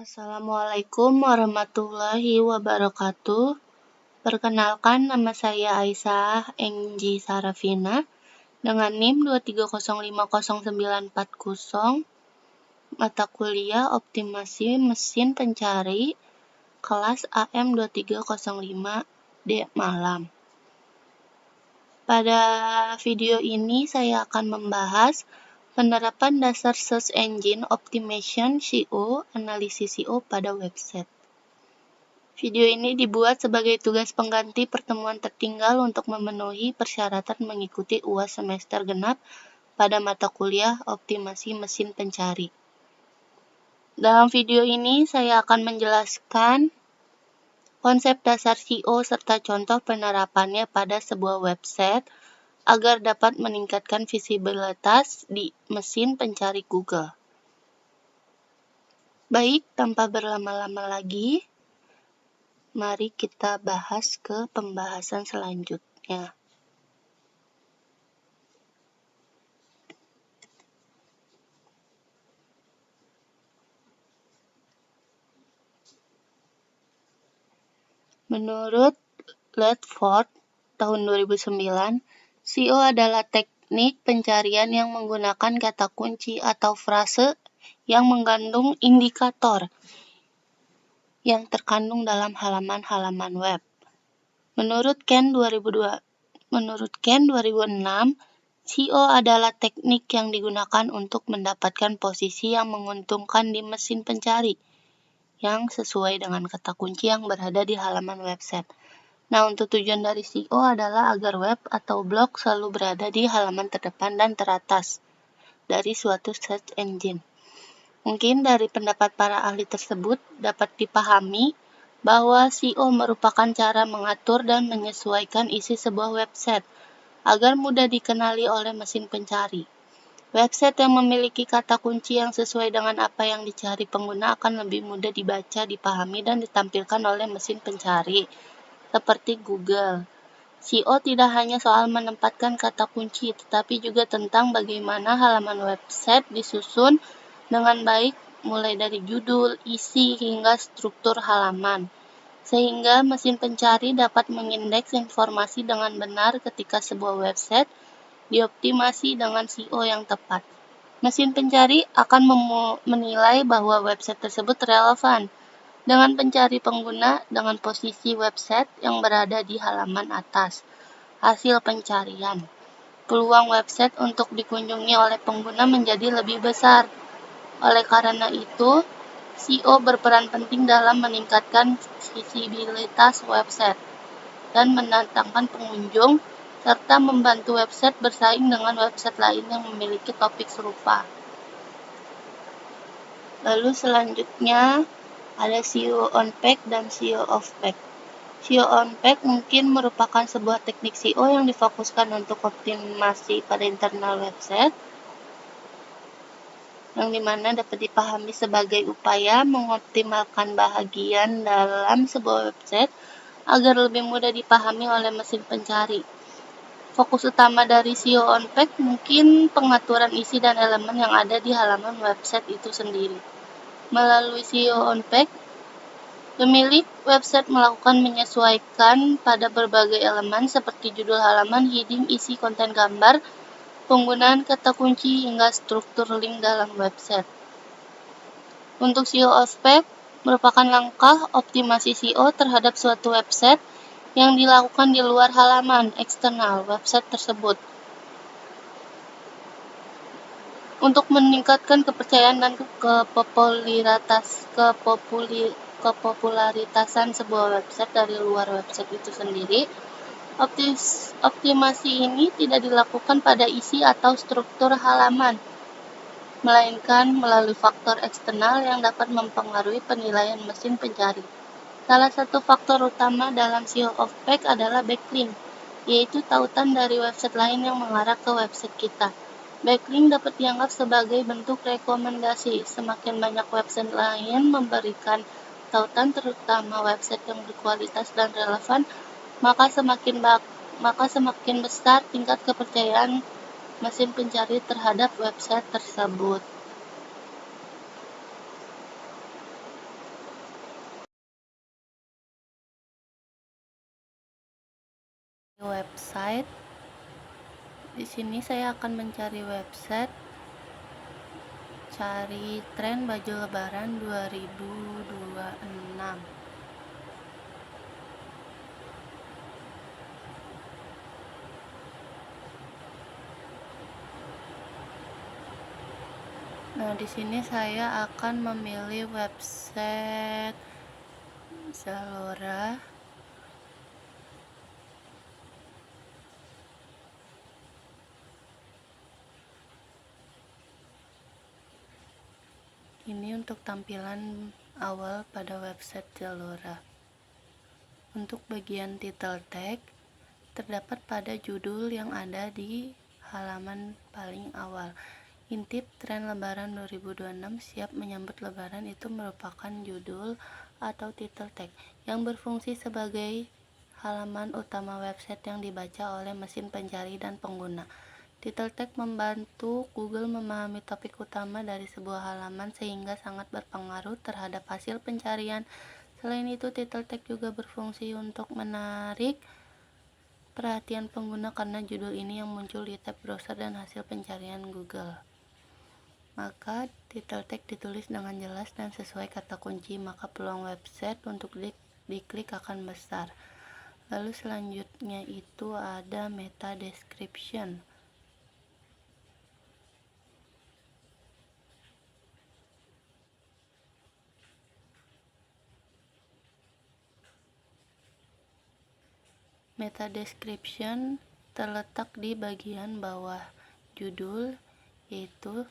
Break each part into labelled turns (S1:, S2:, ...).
S1: Assalamualaikum warahmatullahi wabarakatuh. Perkenalkan, nama saya Aisyah Engji Sarafina dengan NIM 2305090, mata kuliah Optimasi Mesin Pencari, kelas AM 2305D Malam. Pada video ini saya akan membahas penerapan dasar Search Engine Optimization SEO, analisis SEO pada website. Video ini dibuat sebagai tugas pengganti pertemuan tertinggal untuk memenuhi persyaratan mengikuti UAS semester genap pada mata kuliah Optimasi Mesin Pencari. Dalam video ini saya akan menjelaskan konsep dasar SEO serta contoh penerapannya pada sebuah website agar dapat meningkatkan visibilitas di mesin pencari Google. Baik, tanpa berlama-lama lagi, mari kita bahas ke pembahasan selanjutnya. Menurut Ledford tahun 2009, SEO adalah teknik pencarian yang menggunakan kata kunci atau frase yang mengandung indikator yang terkandung dalam halaman-halaman web. Menurut Ken 2006, SEO adalah teknik yang digunakan untuk mendapatkan posisi yang menguntungkan di mesin pencari yang sesuai dengan kata kunci yang berada di halaman website. Nah, untuk tujuan dari SEO adalah agar web atau blog selalu berada di halaman terdepan dan teratas dari suatu search engine. Mungkin dari pendapat para ahli tersebut dapat dipahami bahwa SEO merupakan cara mengatur dan menyesuaikan isi sebuah website agar mudah dikenali oleh mesin pencari. Website yang memiliki kata kunci yang sesuai dengan apa yang dicari pengguna akan lebih mudah dibaca, dipahami, dan ditampilkan oleh mesin pencari, seperti Google. SEO tidak hanya soal menempatkan kata kunci, tetapi juga tentang bagaimana halaman website disusun dengan baik, mulai dari judul, isi, hingga struktur halaman, sehingga mesin pencari dapat mengindeks informasi dengan benar ketika sebuah website dioptimasi dengan SEO yang tepat. Mesin pencari akan menilai bahwa website tersebut relevan dengan pencari pengguna dengan posisi website yang berada di halaman atas hasil pencarian. Peluang website untuk dikunjungi oleh pengguna menjadi lebih besar. Oleh karena itu, SEO berperan penting dalam meningkatkan visibilitas website dan mendatangkan pengunjung serta membantu website bersaing dengan website lain yang memiliki topik serupa. Lalu selanjutnya ada SEO on page dan SEO off page. SEO on page mungkin merupakan sebuah teknik SEO yang difokuskan untuk optimasi pada internal website, yang dimana dapat dipahami sebagai upaya mengoptimalkan bahagian dalam sebuah website agar lebih mudah dipahami oleh mesin pencari. Fokus utama dari SEO on page mungkin pengaturan isi dan elemen yang ada di halaman website itu sendiri. Melalui SEO on page, pemilik website melakukan menyesuaikan pada berbagai elemen seperti judul halaman, heading, isi konten gambar, penggunaan kata kunci, hingga struktur link dalam website. Untuk SEO off page merupakan langkah optimasi SEO terhadap suatu website yang dilakukan di luar halaman eksternal website tersebut. Untuk meningkatkan kepercayaan dan kepopularitasan sebuah website dari luar website itu sendiri, optimasi ini tidak dilakukan pada isi atau struktur halaman, melainkan melalui faktor eksternal yang dapat mempengaruhi penilaian mesin pencari. Salah satu faktor utama dalam SEO off page adalah backlink, yaitu tautan dari website lain yang mengarah ke website kita. Backlink dapat dianggap sebagai bentuk rekomendasi. Semakin banyak website lain memberikan tautan, terutama website yang berkualitas dan relevan, maka semakin besar tingkat kepercayaan mesin pencari terhadap website tersebut. website. Di sini saya akan mencari website, cari tren baju lebaran 2026. Nah, di sini saya akan memilih website Zalora. Ini untuk tampilan awal pada website Zalora. Untuk bagian title tag terdapat pada judul yang ada di halaman paling awal. Intip tren lebaran 2026 siap menyambut lebaran itu merupakan judul atau title tag yang berfungsi sebagai halaman utama website yang dibaca oleh mesin pencari dan pengguna. Title tag membantu Google memahami topik utama dari sebuah halaman sehingga sangat berpengaruh terhadap hasil pencarian. Selain itu, title tag juga berfungsi untuk menarik perhatian pengguna karena judul ini yang muncul di tab browser dan hasil pencarian Google. Maka title tag ditulis dengan jelas dan sesuai kata kunci, maka peluang website untuk diklik akan besar. Lalu selanjutnya itu ada meta description. Meta description terletak di bagian bawah judul, yaitu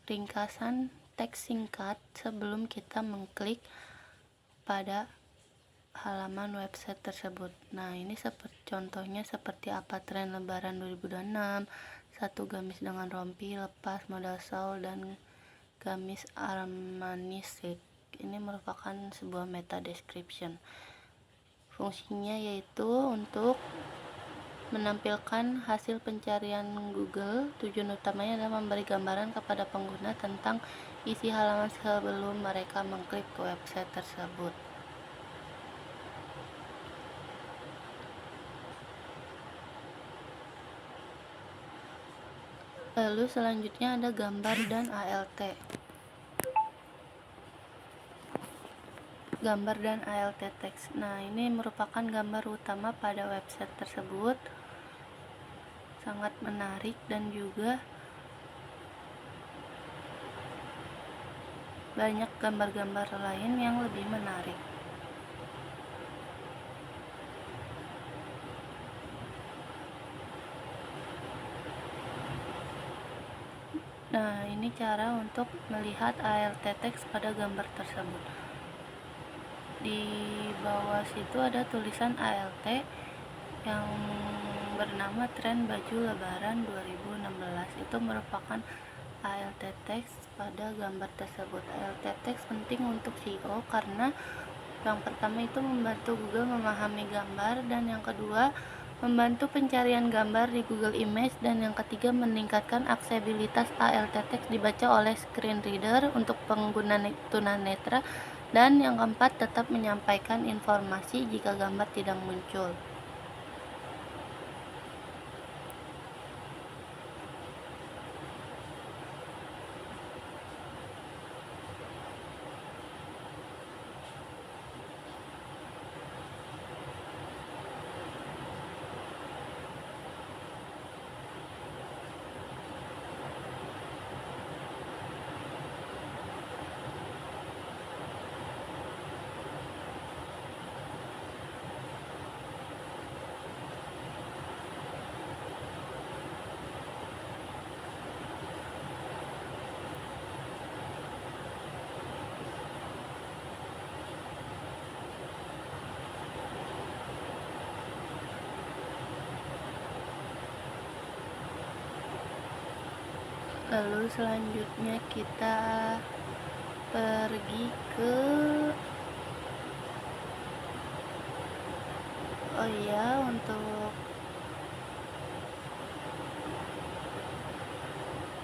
S1: ringkasan teks singkat sebelum kita mengklik pada halaman website tersebut. Nah, ini contohnya seperti apa tren lebaran 2026, satu gamis dengan rompi lepas modal shawl dan gamis Armani chic. Ini merupakan sebuah meta description. Fungsinya yaitu untuk menampilkan hasil pencarian Google. Tujuan utamanya adalah memberi gambaran kepada pengguna tentang isi halaman sebelum mereka mengklik ke website tersebut. Lalu selanjutnya ada gambar dan ALT. Gambar dan ALT text. Nah, ini merupakan gambar utama pada website tersebut. Sangat menarik dan juga banyak gambar-gambar lain yang lebih menarik. Nah, ini cara untuk melihat ALT text pada gambar tersebut. Di bawah situ ada tulisan ALT yang bernama tren baju lebaran 2016. Itu merupakan ALT text pada gambar tersebut. ALT text penting untuk SEO karena yang pertama itu membantu Google memahami gambar, dan yang kedua membantu pencarian gambar di Google Image, dan yang ketiga meningkatkan aksesibilitas ALT text dibaca oleh screen reader untuk pengguna tunanetra, dan yang keempat tetap menyampaikan informasi jika gambar tidak muncul. Lalu selanjutnya kita pergi ke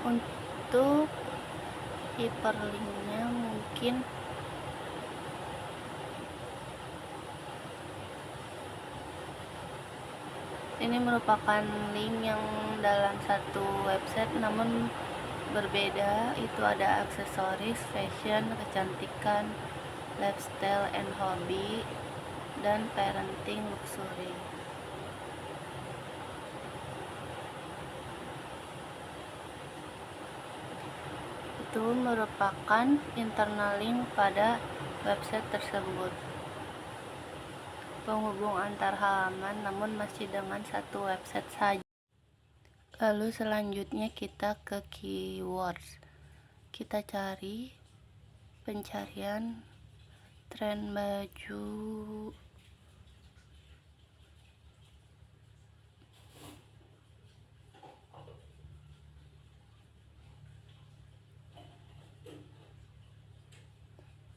S1: untuk hyperlinknya mungkin Ini merupakan link yang dalam satu website namun berbeda. Itu ada aksesoris, fashion, kecantikan, lifestyle and hobby, dan parenting luxury. Itu merupakan internal link pada website tersebut, penghubung antar halaman namun masih dengan satu website saja. Lalu selanjutnya kita ke keywords. Kita cari pencarian tren baju.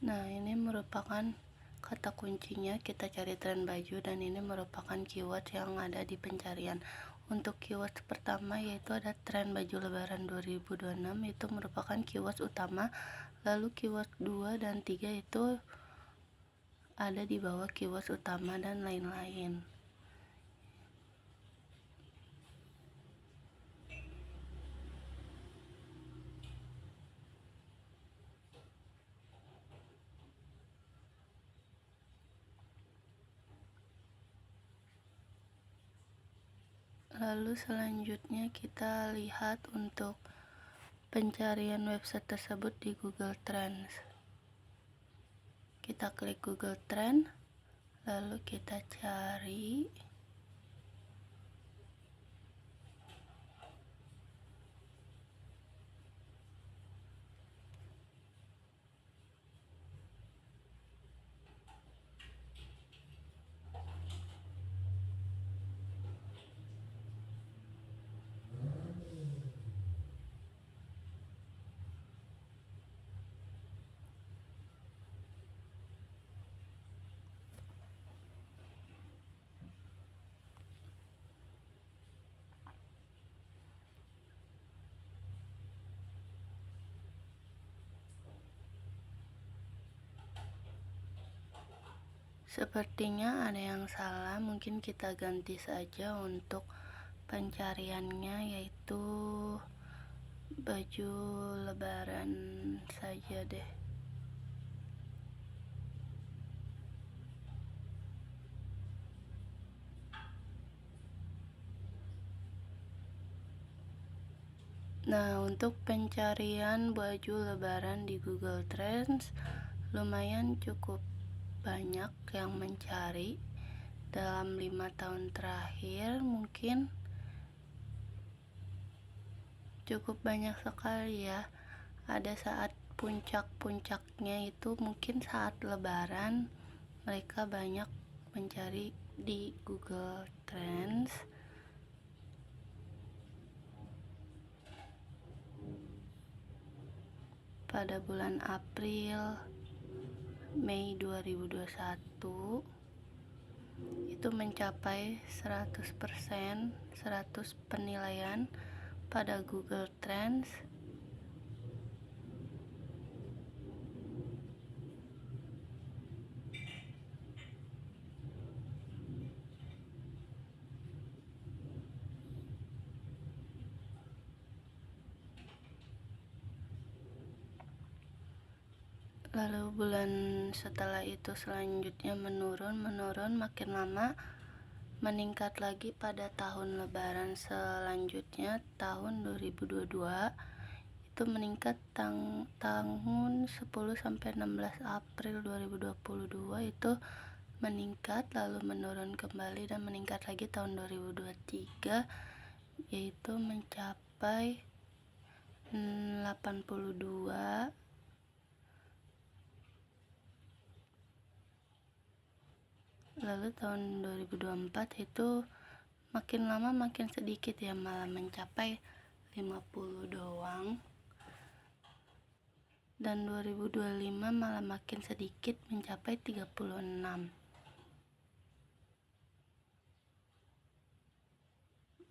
S1: Nah, ini merupakan kata kuncinya, kita cari tren baju, dan ini merupakan keyword yang ada di pencarian. Untuk keyword pertama yaitu ada tren baju lebaran 2026, itu merupakan keyword utama. Lalu keyword 2 dan 3 itu ada di bawah keyword utama dan lain-lain. Lalu selanjutnya kita lihat untuk pencarian website tersebut di Google Trends. Kita klik Google Trend, lalu kita cari Sepertinya ada yang salah, mungkin kita ganti saja untuk pencariannya, yaitu baju lebaran saja deh. Nah, untuk pencarian baju lebaran di Google Trends lumayan cukup banyak yang mencari dalam 5 tahun terakhir, mungkin cukup banyak sekali ya. Ada saat puncak-puncaknya itu mungkin saat lebaran, mereka banyak mencari di Google Trends. Pada bulan April Mei 2021 itu mencapai 100% 100 penilaian pada Google Trends. Lalu bulan setelah itu selanjutnya menurun, makin lama meningkat lagi pada tahun lebaran selanjutnya, tahun 2022 itu meningkat tahun 10 sampai 16 April 2022 itu meningkat, lalu menurun kembali dan meningkat lagi tahun 2023, yaitu mencapai 82. Lalu tahun 2024 itu makin lama makin sedikit ya, malah mencapai 50 doang. Dan 2025 malah makin sedikit, mencapai 36.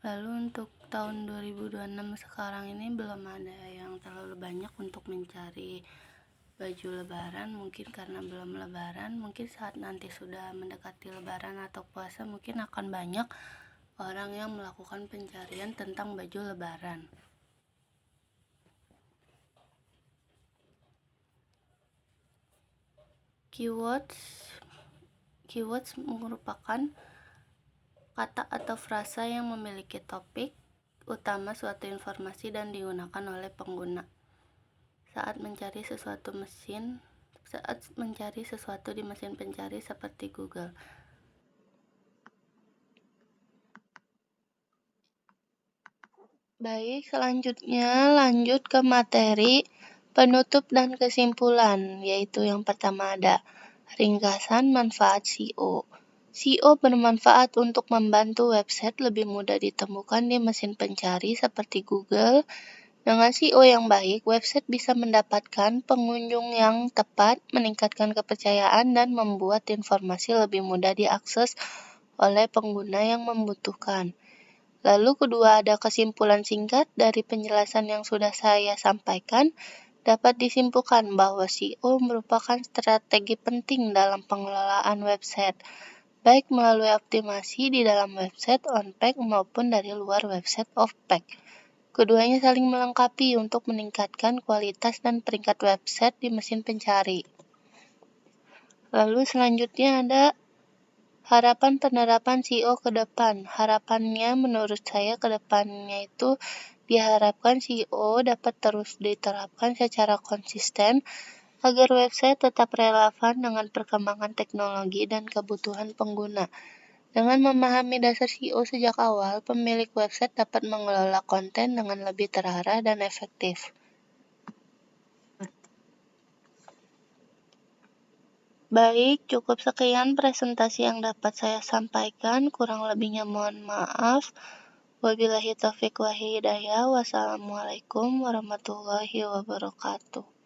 S1: Lalu untuk tahun 2026 sekarang ini belum ada yang terlalu banyak untuk mencari baju lebaran, mungkin karena belum lebaran. Mungkin saat nanti sudah mendekati lebaran atau puasa mungkin akan banyak orang yang melakukan pencarian tentang baju lebaran. Keywords merupakan kata atau frasa yang memiliki topik utama suatu informasi dan digunakan oleh pengguna saat mencari sesuatu di mesin pencari seperti Google. Baik, selanjutnya lanjut ke materi penutup dan kesimpulan, yaitu yang pertama ada ringkasan manfaat SEO. SEO bermanfaat untuk membantu website lebih mudah ditemukan di mesin pencari seperti Google. Dengan SEO yang baik, website bisa mendapatkan pengunjung yang tepat, meningkatkan kepercayaan, dan membuat informasi lebih mudah diakses oleh pengguna yang membutuhkan. Lalu kedua ada kesimpulan singkat dari penjelasan yang sudah saya sampaikan. Dapat disimpulkan bahwa SEO merupakan strategi penting dalam pengelolaan website, baik melalui optimasi di dalam website on-page maupun dari luar website off-page. Keduanya saling melengkapi untuk meningkatkan kualitas dan peringkat website di mesin pencari. Lalu selanjutnya ada harapan penerapan SEO ke depan. Harapannya menurut saya ke depannya itu diharapkan SEO dapat terus diterapkan secara konsisten agar website tetap relevan dengan perkembangan teknologi dan kebutuhan pengguna. Dengan memahami dasar SEO sejak awal, pemilik website dapat mengelola konten dengan lebih terarah dan efektif. Baik, cukup sekian presentasi yang dapat saya sampaikan. Kurang lebihnya mohon maaf. Wabillahi taufiq wa hidayah. Wassalamualaikum warahmatullahi wabarakatuh.